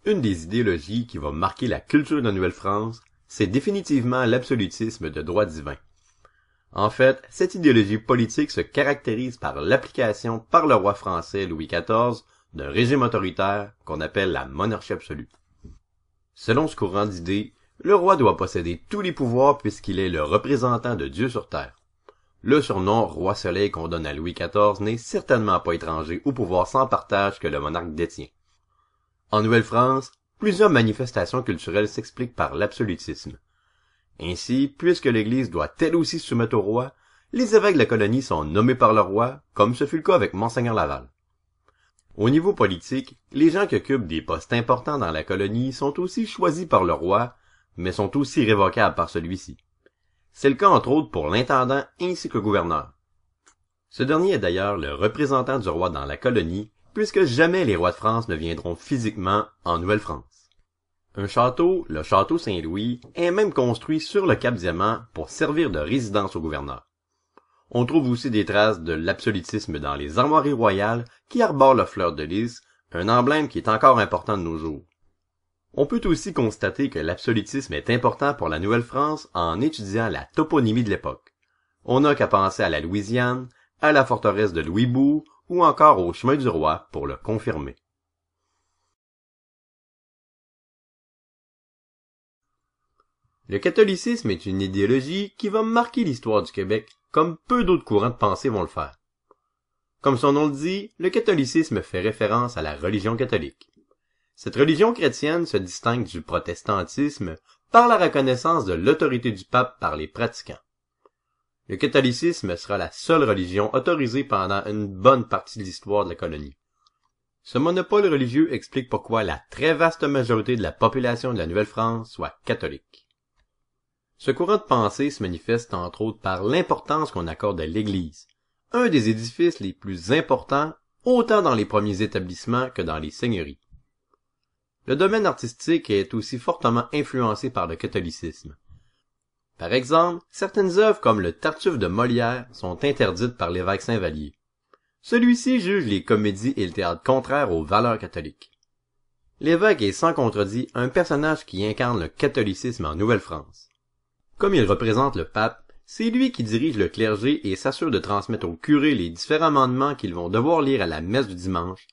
Une des idéologies qui va marquer la culture de la Nouvelle-France, c'est définitivement l'absolutisme de droit divin. En fait, cette idéologie politique se caractérise par l'application par le roi français Louis XIV d'un régime autoritaire qu'on appelle la monarchie absolue. Selon ce courant d'idées, le roi doit posséder tous les pouvoirs puisqu'il est le représentant de Dieu sur terre. Le surnom Roi Soleil qu'on donne à Louis XIV n'est certainement pas étranger au pouvoir sans partage que le monarque détient. En Nouvelle-France, plusieurs manifestations culturelles s'expliquent par l'absolutisme. Ainsi, puisque l'Église doit elle aussi se soumettre au roi, les évêques de la colonie sont nommés par le roi, comme ce fut le cas avec Monseigneur Laval. Au niveau politique, les gens qui occupent des postes importants dans la colonie sont aussi choisis par le roi, mais sont aussi révocables par celui-ci. C'est le cas entre autres pour l'intendant ainsi que le gouverneur. Ce dernier est d'ailleurs le représentant du roi dans la colonie, puisque jamais les rois de France ne viendront physiquement en Nouvelle-France. Un château, le château Saint-Louis, est même construit sur le Cap-Diamant pour servir de résidence au gouverneur. On trouve aussi des traces de l'absolutisme dans les armoiries royales qui arborent le fleur de lys, un emblème qui est encore important de nos jours. On peut aussi constater que l'absolutisme est important pour la Nouvelle-France en étudiant la toponymie de l'époque. On n'a qu'à penser à la Louisiane, à la forteresse de Louisbourg ou encore au chemin du roi pour le confirmer. Le catholicisme est une idéologie qui va marquer l'histoire du Québec, comme peu d'autres courants de pensée vont le faire. Comme son nom le dit, le catholicisme fait référence à la religion catholique. Cette religion chrétienne se distingue du protestantisme par la reconnaissance de l'autorité du pape par les pratiquants. Le catholicisme sera la seule religion autorisée pendant une bonne partie de l'histoire de la colonie. Ce monopole religieux explique pourquoi la très vaste majorité de la population de la Nouvelle-France soit catholique. Ce courant de pensée se manifeste entre autres par l'importance qu'on accorde à l'Église, un des édifices les plus importants autant dans les premiers établissements que dans les seigneuries. Le domaine artistique est aussi fortement influencé par le catholicisme. Par exemple, certaines œuvres comme le Tartuffe de Molière sont interdites par l'évêque Saint-Vallier. Celui-ci juge les comédies et le théâtre contraires aux valeurs catholiques. L'évêque est sans contredit un personnage qui incarne le catholicisme en Nouvelle-France. Comme il représente le pape, c'est lui qui dirige le clergé et s'assure de transmettre aux curés les différents mandements qu'ils vont devoir lire à la messe du dimanche,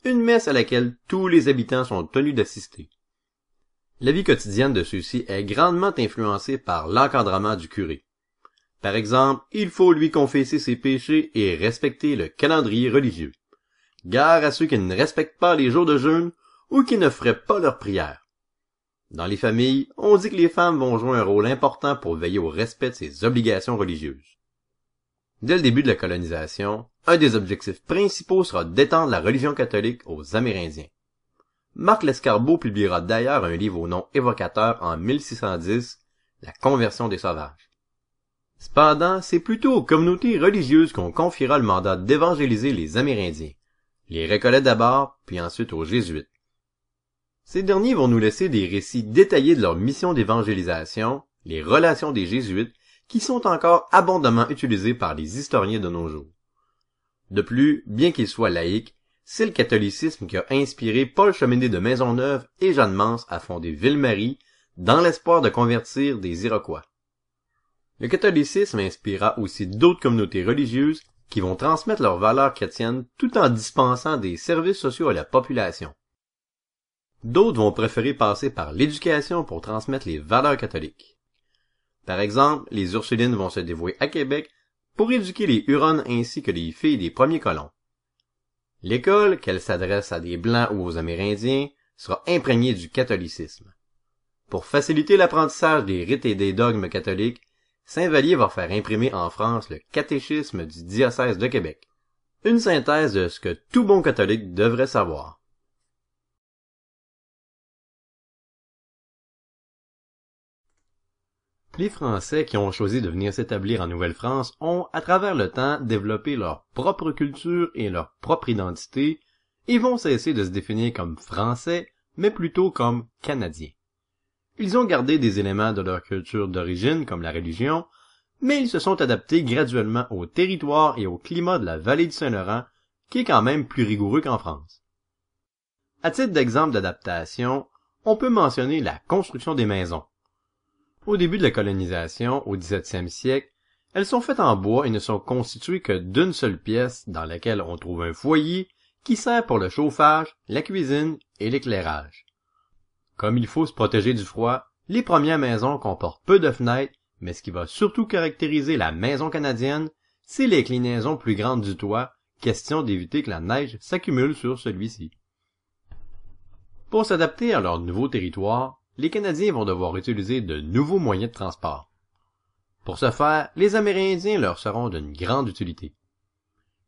une messe à laquelle tous les habitants sont tenus d'assister. La vie quotidienne de ceux-ci est grandement influencée par l'encadrement du curé. Par exemple, il faut lui confesser ses péchés et respecter le calendrier religieux. Gare à ceux qui ne respectent pas les jours de jeûne ou qui ne feraient pas leurs prières. Dans les familles, on dit que les femmes vont jouer un rôle important pour veiller au respect de ses obligations religieuses. Dès le début de la colonisation, un des objectifs principaux sera d'étendre la religion catholique aux Amérindiens. Marc Lescarbot publiera d'ailleurs un livre au nom évocateur en 1610, La conversion des sauvages. Cependant, c'est plutôt aux communautés religieuses qu'on confiera le mandat d'évangéliser les Amérindiens, les Récollets d'abord, puis ensuite aux Jésuites. Ces derniers vont nous laisser des récits détaillés de leur mission d'évangélisation, les relations des Jésuites, qui sont encore abondamment utilisés par les historiens de nos jours. De plus, bien qu'ils soient laïques, c'est le catholicisme qui a inspiré Paul Cheminée de Maisonneuve et Jeanne Mance à fonder Ville-Marie dans l'espoir de convertir des Iroquois. Le catholicisme inspirera aussi d'autres communautés religieuses qui vont transmettre leurs valeurs chrétiennes tout en dispensant des services sociaux à la population. D'autres vont préférer passer par l'éducation pour transmettre les valeurs catholiques. Par exemple, les Ursulines vont se dévouer à Québec pour éduquer les Huronnes ainsi que les filles des premiers colons. L'école, qu'elle s'adresse à des Blancs ou aux Amérindiens, sera imprégnée du catholicisme. Pour faciliter l'apprentissage des rites et des dogmes catholiques, Saint-Vallier va faire imprimer en France le catéchisme du diocèse de Québec, une synthèse de ce que tout bon catholique devrait savoir. Les Français qui ont choisi de venir s'établir en Nouvelle-France ont, à travers le temps, développé leur propre culture et leur propre identité et vont cesser de se définir comme Français, mais plutôt comme Canadiens. Ils ont gardé des éléments de leur culture d'origine, comme la religion, mais ils se sont adaptés graduellement au territoire et au climat de la vallée du Saint-Laurent, qui est quand même plus rigoureux qu'en France. À titre d'exemple d'adaptation, on peut mentionner la construction des maisons. Au début de la colonisation, au 17e siècle, elles sont faites en bois et ne sont constituées que d'une seule pièce dans laquelle on trouve un foyer qui sert pour le chauffage, la cuisine et l'éclairage. Comme il faut se protéger du froid, les premières maisons comportent peu de fenêtres, mais ce qui va surtout caractériser la maison canadienne, c'est l'inclinaison plus grande du toit, question d'éviter que la neige s'accumule sur celui-ci. Pour s'adapter à leur nouveau territoire, les Canadiens vont devoir utiliser de nouveaux moyens de transport. Pour ce faire, les Amérindiens leur seront d'une grande utilité.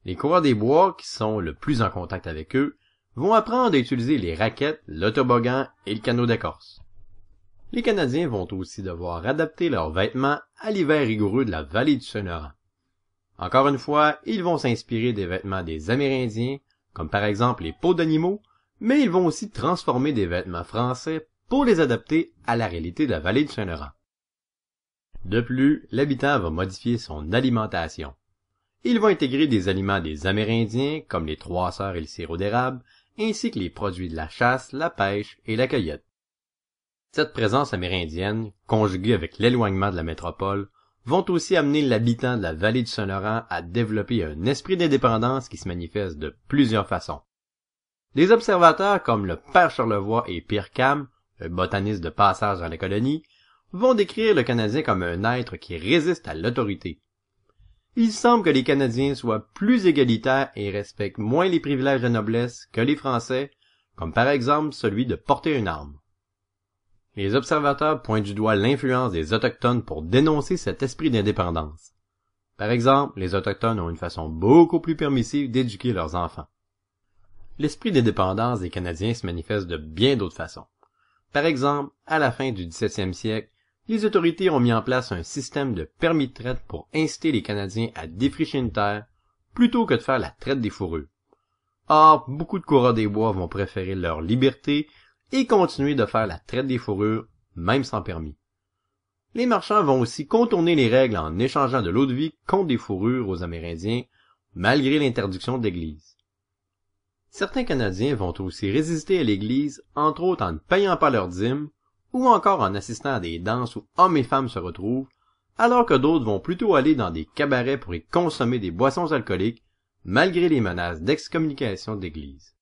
Les coureurs des bois, qui sont le plus en contact avec eux, vont apprendre à utiliser les raquettes, le toboggan et le canot d'écorce. Les Canadiens vont aussi devoir adapter leurs vêtements à l'hiver rigoureux de la vallée du Saint-Laurent. Encore une fois, ils vont s'inspirer des vêtements des Amérindiens, comme par exemple les peaux d'animaux, mais ils vont aussi transformer des vêtements français pour les adapter à la réalité de la vallée du Saint-Laurent. De plus, l'habitant va modifier son alimentation. Il va intégrer des aliments des Amérindiens, comme les 3 sœurs et le sirop d'érable, ainsi que les produits de la chasse, la pêche et la cueillette. Cette présence amérindienne, conjuguée avec l'éloignement de la métropole, vont aussi amener l'habitant de la vallée du Saint-Laurent à développer un esprit d'indépendance qui se manifeste de plusieurs façons. Des observateurs comme le père Charlevoix et Pierre Cam, un botaniste de passage dans la colonie, vont décrire le Canadien comme un être qui résiste à l'autorité. Il semble que les Canadiens soient plus égalitaires et respectent moins les privilèges de noblesse que les Français, comme par exemple celui de porter une arme. Les observateurs pointent du doigt l'influence des Autochtones pour dénoncer cet esprit d'indépendance. Par exemple, les Autochtones ont une façon beaucoup plus permissive d'éduquer leurs enfants. L'esprit d'indépendance des Canadiens se manifeste de bien d'autres façons. Par exemple, à la fin du 17e siècle, les autorités ont mis en place un système de permis de traite pour inciter les Canadiens à défricher une terre plutôt que de faire la traite des fourrures. Or, beaucoup de coureurs des bois vont préférer leur liberté et continuer de faire la traite des fourrures, même sans permis. Les marchands vont aussi contourner les règles en échangeant de l'eau-de-vie contre des fourrures aux Amérindiens, malgré l'interdiction de l'Église. Certains Canadiens vont aussi résister à l'Église, entre autres en ne payant pas leurs dîmes, ou encore en assistant à des danses où hommes et femmes se retrouvent, alors que d'autres vont plutôt aller dans des cabarets pour y consommer des boissons alcooliques, malgré les menaces d'excommunication d'Église.